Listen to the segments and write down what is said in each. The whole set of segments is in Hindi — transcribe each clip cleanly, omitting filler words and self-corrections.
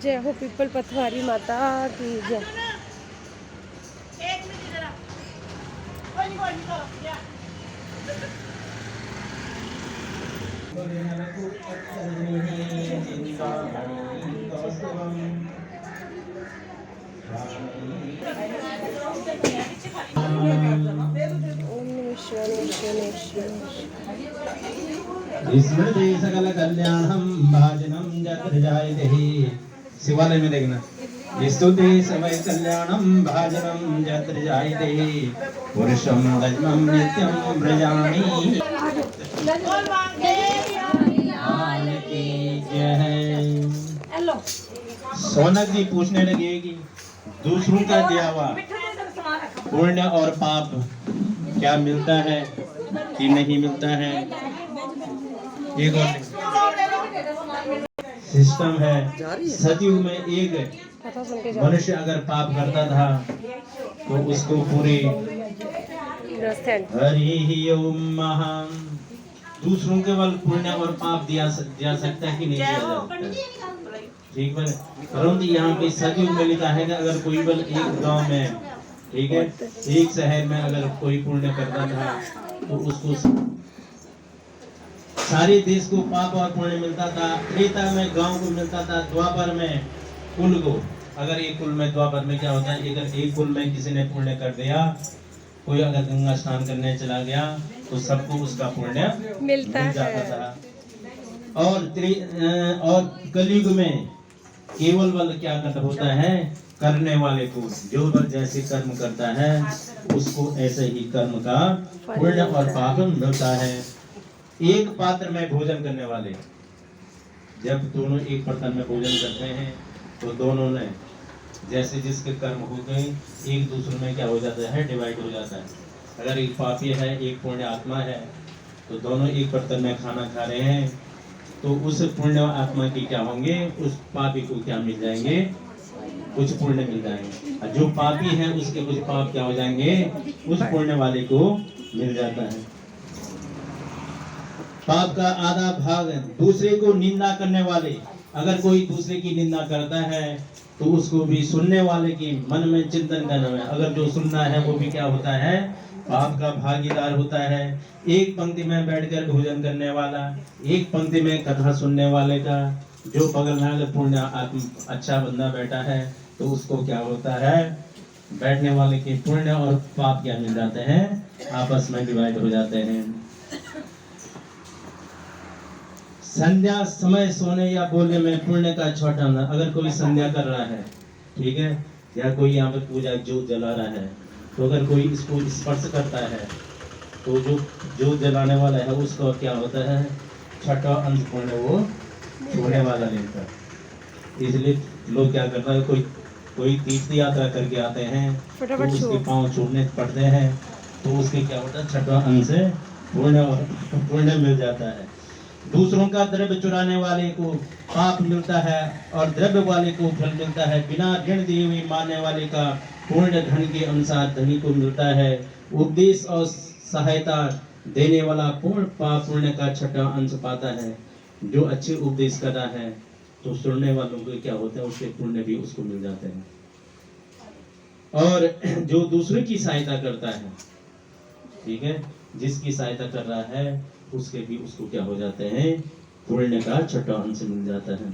जय हो पीपल पथवारी माता की जय। स्मृति सकल कल्याणम भाजनम जत्र जायते। शिवालय में देखना, स्तुति समय कल्याणम भाजनम जत्र जायते। पुरुषम दज्मम नित्यम व्रजामि। सोनक जी पूछने लगे कि दूसरों का दिया हुआ पुण्य और पाप क्या मिलता है कि नहीं मिलता है। एक सिस्टम है, सतयुग में एक मनुष्य अगर पाप करता था तो उसको पूरे हरि ओम महान दूसरों के बल पुण्य और पाप दिया सकता है कि नहीं दिया जा सकता। ठीक है, परंतु यहाँ पे सतयुग में लिखा है कि अगर कोई बल एक गांव में, ठीक है, एक शहर में अगर कोई पुण्य करता था तो उसको सारे देश को पाप और पुण्य मिलता था। त्रेता में गांव को मिलता था, द्वापर में कुल को। अगर एक कुल में, द्वापर में क्या होता है, अगर एक कुल में किसी ने पुण्य कर दिया, कोई अगर गंगा स्नान करने चला गया तो सबको उसका पुण्य मिल जाता था। और कलयुग में केवल बल क्या करता होता है, करने वाले को, जो बल जैसे कर्म करता है उसको ऐसे ही कर्म का पुण्य और पाप मिलता है। एक पात्र में भोजन करने वाले, जब दोनों एक बर्तन में भोजन करते हैं तो दोनों ने जैसे जिसके कर्म हो गए एक दूसरे में क्या हो जाता है, डिवाइड हो जाता है। अगर एक पापी है एक पुण्य आत्मा है तो दोनों एक बर्तन में खाना खा रहे हैं तो उस पुण्य आत्मा की क्या होंगे, उस पापी को क्या मिल जाएंगे, कुछ पुण्य मिल जाएंगे। और जो पापी है उसके कुछ पाप क्या हो जाएंगे, उस पुण्य वाले को मिल जाता है। पाप का आधा भाग दूसरे को निंदा करने वाले, अगर कोई दूसरे की निंदा करता है तो उसको भी सुनने वाले की मन में चिंतन करना है। अगर जो सुनना है वो भी क्या होता है, पाप का भागीदार होता है। एक पंक्ति में बैठकर भोजन करने वाला, एक पंक्ति में कथा सुनने वाले का, जो बगल में अगर पुण्य आत्मा अच्छा बंदा बैठा है तो उसको क्या होता है, बैठने वाले के पुण्य और पाप क्या मिल जाते हैं, आपस में डिवाइड हो जाते हैं। संध्या समय सोने या बोलने में पुण्य का छोटा अंश। अगर कोई संध्या कर रहा है, ठीक है, या कोई यहाँ पे पूजा जोत जला रहा है तो अगर कोई इसको स्पर्श करता है तो जो जोत जलाने वाला है उसको क्या होता है, छठा अंश पुण्य वो छूने वाला लेता है। इसलिए लोग क्या करता है, कोई तीर्थ यात्रा करके आते हैं तो उसके पाँव छूने पड़ते हैं तो उसके क्या होता है, छठा अंश पुण्य मिल जाता है। दूसरों का द्रव्य चुराने वाले को पाप मिलता है और द्रव्य वाले को फल मिलता है। बिना ऋण दिए हुए मारने वाले का पुण्य धन के अनुसार धनी को मिलता है। उपदेश और सहायता देने वाला पूर्ण पाप पुण्य का छठा अंश पाता है। जो अच्छे उपदेश कर रहा है तो सुनने वालों को क्या होता है, उसके पुण्य भी उसको मिल जाते हैं। और जो दूसरे की सहायता करता है, ठीक है, जिसकी सहायता कर रहा है उसके भी उसको क्या हो जाते हैं, पुण्य का छठा अंश मिल जाता है।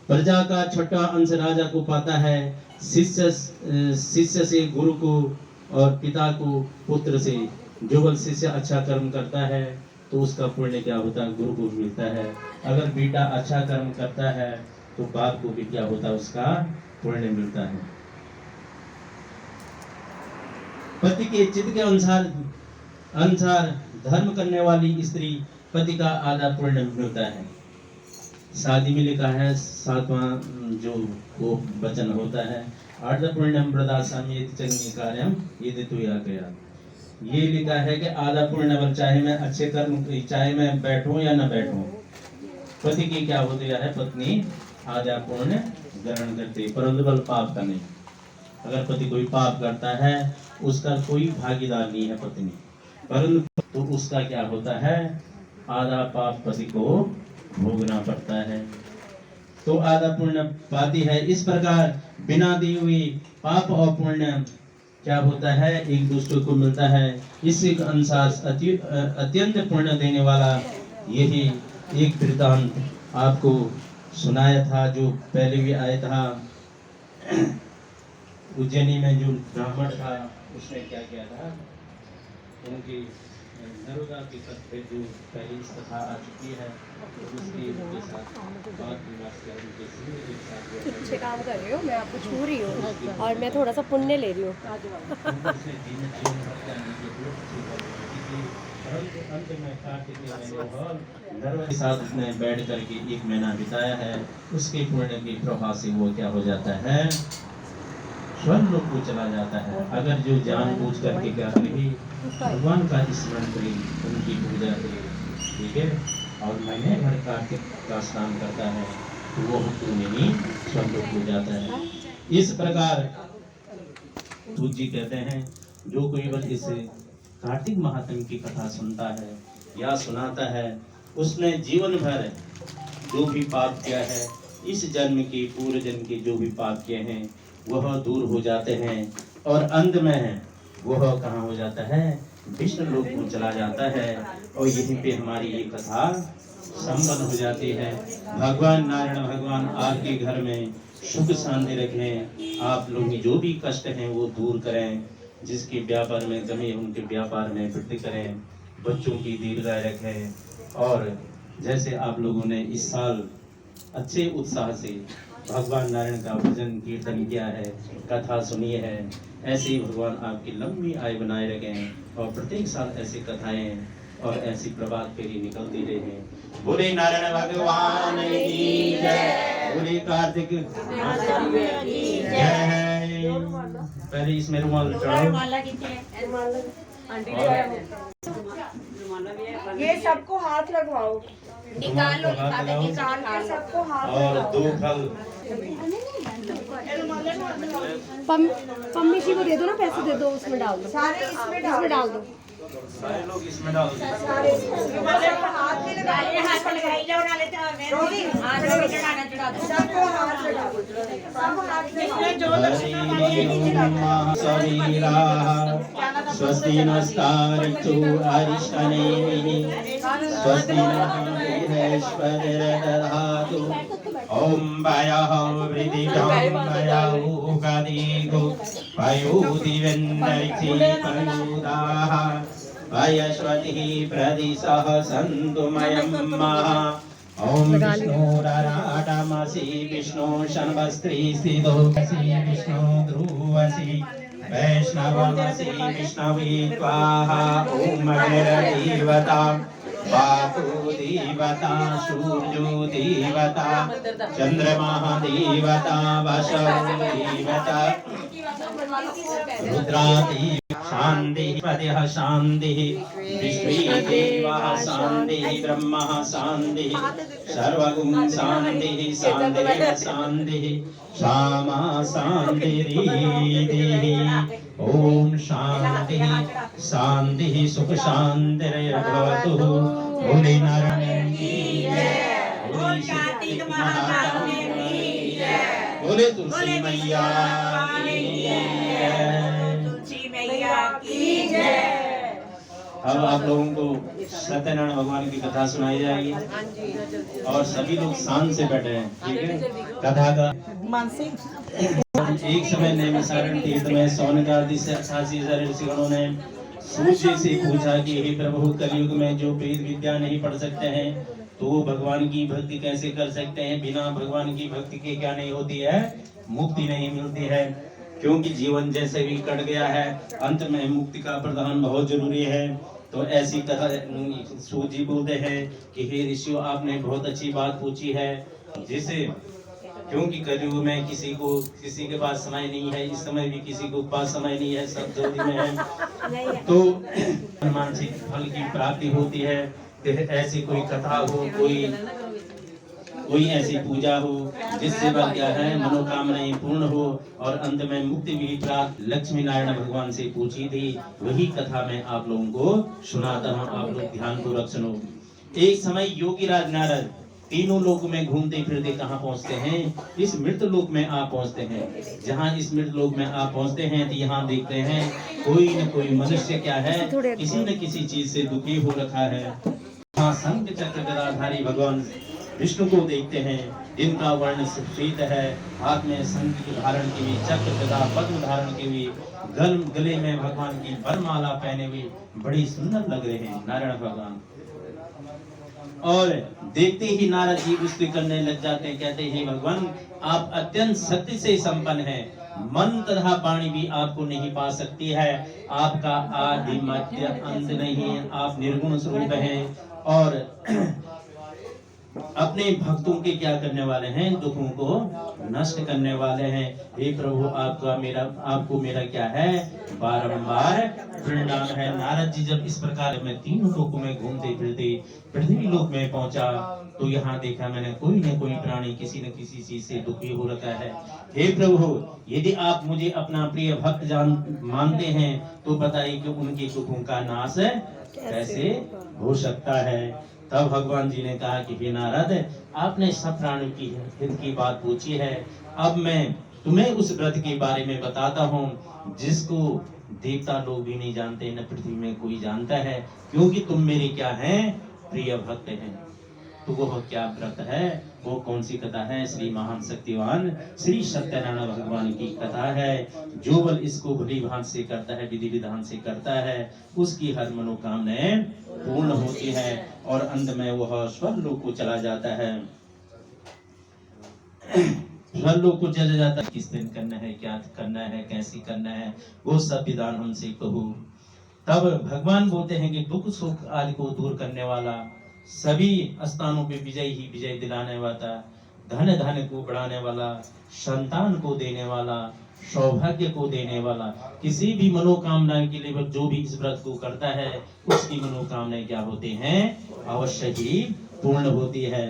प्रजा का छठा अंश राजा को पाता है। शिष्य से गुरु को और पिता को पुत्र से। जो बल शिष्य अच्छा कर्म करता है तो उसका पुण्य क्या होता है, गुरु को मिलता है। अगर बेटा अच्छा कर्म करता है तो बाप को भी क्या होता है, उसका पुण्य मिलता है। पति के चित्त के अनुसार धर्म करने वाली स्त्री पति का आधा पुण्य मिलता है। शादी में लिखा है 7वां जो वो वचन होता है, अर्ध पुण्यम प्रदासामि चंगी कार्यम यदि तू या गया। ये लिखा है कि आधा पुण्य बल, चाहे मैं अच्छे कर्म, चाहे मैं बैठूं या ना बैठूं, पति की क्या होती है, पत्नी आधा पुण्य ग्रहण करती, परंतु बल पाप का नहीं। अगर पति कोई पाप करता है उसका कोई भागीदार नहीं है पत्नी, परंतु तो उसका क्या होता है, आधा पाप पति को भोगना पड़ता है। तो आधा पुण्य पाती है। इस प्रकार बिना दी हुई पाप और पुण्य क्या होता है, एक दूसरे को मिलता है। इसी के अनुसार अत्यंत पुण्य देने वाला यही एक वृत्तांत आपको सुनाया था, जो पहले भी आया था। उज्जैनी में जो ब्राह्मण था उसने क्या किया था, उनकी नर्मदा के तट पे जो पहली कथा आ चुकी है, उसके साथ बात विवाद किया, उनके सिर के साथ कुछ अच्छे काम कर रही हो, मैं आपको छू रही हूँ और मैं थोड़ा सा पुण्य ले रही हूँ। उनसे जीवन भर करने की बहुत अच्छी बात है। परंतु अंत में कार्तिक में नर्मदा के साथ उसने बैठ करके 1 महीना बिताया है। उसके पुण्य के प्रभाव से वो क्या हो जाता है, स्वर्ग लोक को चला जाता है। अगर जो जानबूझ करके क्या करे, भगवान का स्मरण करे, उनकी पूजा करे, ठीक है, और महीने भर कार्तिक का स्नान करता है, तो वो पुण्य ही स्वर्ग लोक हो जाता है। इस प्रकार सूत जी कहते हैं, जो कोई बस इस कार्तिक महात्म्य की कथा सुनता है या सुनाता है, उसने जीवन भर जो भी पाप किया है, इस जन्म के पूर्व जन्म के जो भी पाप किए हैं, वह दूर हो जाते हैं। और अंत में वह कहाँ हो जाता है, विष्णु लोक को चला जाता है। और यहीं पे हमारी ये कथा संपन्न हो जाती है। भगवान नारायण भगवान आपके घर में सुख शांति रखें, आप लोग की जो भी कष्ट हैं वो दूर करें, जिसके व्यापार में कमी है उनके व्यापार में वृद्धि करें, बच्चों की दीर्घायु रखें। और जैसे आप लोगों ने इस साल अच्छे उत्साह से भगवान नारायण का भजन कीर्तन किया है, कथा सुनी है, ऐसे ही भगवान आपकी लंबी आयु बनाए रखें और प्रत्येक साल ऐसी कथाएं और ऐसी प्रभात फेरी निकलती रहे। बोले नारायण भगवान की जय, बोले कार्तिक जय। पहले इसमें रुमाल चढ़ाओ। ये सबको हाथ लगवाओ, निकाल लो, निकाल के सबको हाथ और 2 फल पम्मी जी को दे दो ना, पैसे दे दो, उसमें डाल दो, सारे इसमें डाल दो। सारे लोग इसमें डाल दो। हाथ में लगाइए, हाथ में लगाइए, सबको हाथ में डालो, सब हाथ में स्वस्ति नमस्कारस्तु अरिष्टनेमिः स्वस्ति नः बृहस्पतिर्दधातु ॐ वयः वृद्धिं वयोगदिगो वयोदिवेन्नैति पयोदाः वयस्वतिः प्रदिशः सन्तु मयम्मः ॐ विष्णुरराटमसि विष्णु शन्वस्त्री स्थितोऽसि विष्णु ध्रुवसि वैष्णवमसि विष्णवे स्वाहा ॐ अग्निर्देवता वायु देवता सूर्यो देवता चंद्रमा देवता वसु देवता रुद्रादि शांति पदः शांति विश्वे देवः शांति ब्रह्म शांति सर्वगुण शांति शांति शांति क्षमा शांति ओम शांति शांति सुख शांतिर्भवतु। बोले नारायण की जय, बोले कार्तिक महात्म्य की जय, बोले तुलसी मैया की जय, तुलसी मैया की जय। अब आप लोगों को सत्यनारायण भगवान की कथा सुनाई जाएगी और सभी लोग शांत से बैठे हैं, ठीक है। कथा का एक समय नैमिषारण्य तीर्थ में सौनकादि से 88,000 ऋषिगणों ने सूर्य से पूछा कि हे प्रभु, कलयुग में जो वेद विद्या नहीं पढ़ सकते हैं तो वो भगवान की भक्ति कैसे कर सकते हैं। बिना भगवान की भक्ति के क्या नहीं होती है, मुक्ति नहीं मिलती है, क्योंकि जीवन जैसे भी कट गया है, अंत में मुक्ति का प्रदान बहुत जरूरी है। तो ऐसी कथा सूत जी बोलते हैं कि हे ऋषियों, आपने बहुत अच्छी बात पूछी है, जिसे क्योंकि कलयुग में किसी के पास समय नहीं है, इस समय भी किसी के पास समय नहीं है, सब जल्दी में है। तो मानसिक फल की प्राप्ति होती है। ऐसी कोई कथा हो, कोई ऐसी पूजा हो जिससे वह क्या है, मनोकामनाएं पूर्ण हो और अंत में मुक्ति भी प्राप्त। लक्ष्मी नारायण भगवान से पूछी थी, वही कथा मैं आप लोगों को सुनाता हूँ, आप लोग ध्यान पूर्वक सुनो। एक समय योगी राज नारद तीनों लोक में घूमते फिरते कहाँ पहुँचते हैं? इस मृत लोक में आप पहुँचते हैं। जहाँ इस मृत लोक में आप पहुँचते हैं तो यहाँ देखते हैं कोई न कोई मनुष्य क्या है, किसी न किसी चीज से दुखी हो रखा है। यहाँ शंख चक्र गदाधारी भगवान विष्णु को देखते हैं, जिनका वर्ण श्वेत है, हाथ में शंख धारण की हुई, चक्र गदा पद्म धारण की हुई, गले में भगवान की वरमाला पहने हुए बड़ी सुंदर लग रहे हैं नारायण भगवान। और देखते ही नारद जी उसके करने लग जाते हैं, कहते हैं भगवान आप अत्यंत शक्ति से संपन्न हैं, मन तथा वाणी भी आपको नहीं पा सकती है, आपका आदि मध्य अंत नहीं है, आप निर्गुण स्वरूप हैं और अपने भक्तों के क्या करने वाले हैं? दुखों को नष्ट करने वाले हैं। हे प्रभु आपको मेरा क्या है? बारंबार प्रणाम है। नारद जी जब इस प्रकार मैं तीनों लोकों में घूमते फिरते पृथ्वी लोक में पहुंचा तो यहाँ देखा मैंने कोई न कोई प्राणी किसी न किसी चीज से दुखी हो रखा है। हे प्रभु यदि आप मुझे अपना प्रिय भक्त मानते हैं तो बताइए कि उनके दुखों का नाश कैसे हो सकता है। तब भगवान जी ने कहा कि हे नारद आपने सब प्राणियों की हित की बात पूछी है, अब मैं तुम्हें उस व्रत के बारे में बताता हूँ जिसको देवता लोग भी नहीं जानते, न पृथ्वी में कोई जानता है, क्योंकि तुम मेरे क्या हैं? प्रिय भक्त हैं। तो वो क्या व्रत है? वो कौन सी कथा है? श्री महान शक्तिवान श्री सत्यनारायण भगवान की कथा है। जो बल इसको भली भांति से करता है, विधि विधान से करता है, उसकी हर मनोकामनाएं पूर्ण होती है और अंत में वह स्वर्गलोक को चला जाता है। स्वर्गलोक को चला जाता है। किस दिन करना है, क्या करना है, कैसे करना है, वो सब विधान हमसे कहो। तब भगवान बोलते हैं कि दुख सुख आदि को दूर करने वाला, सभी स्थानों पे विजय ही विजय दिलाने वाला, धन धन को बढ़ाने वाला, संतान को देने वाला, सौभाग्य को देने वाला, किसी भी मनोकामना के लिए जो भी इस व्रत को करता है उसकी मनोकामनाएं क्या होती हैं? अवश्य ही पूर्ण होती है।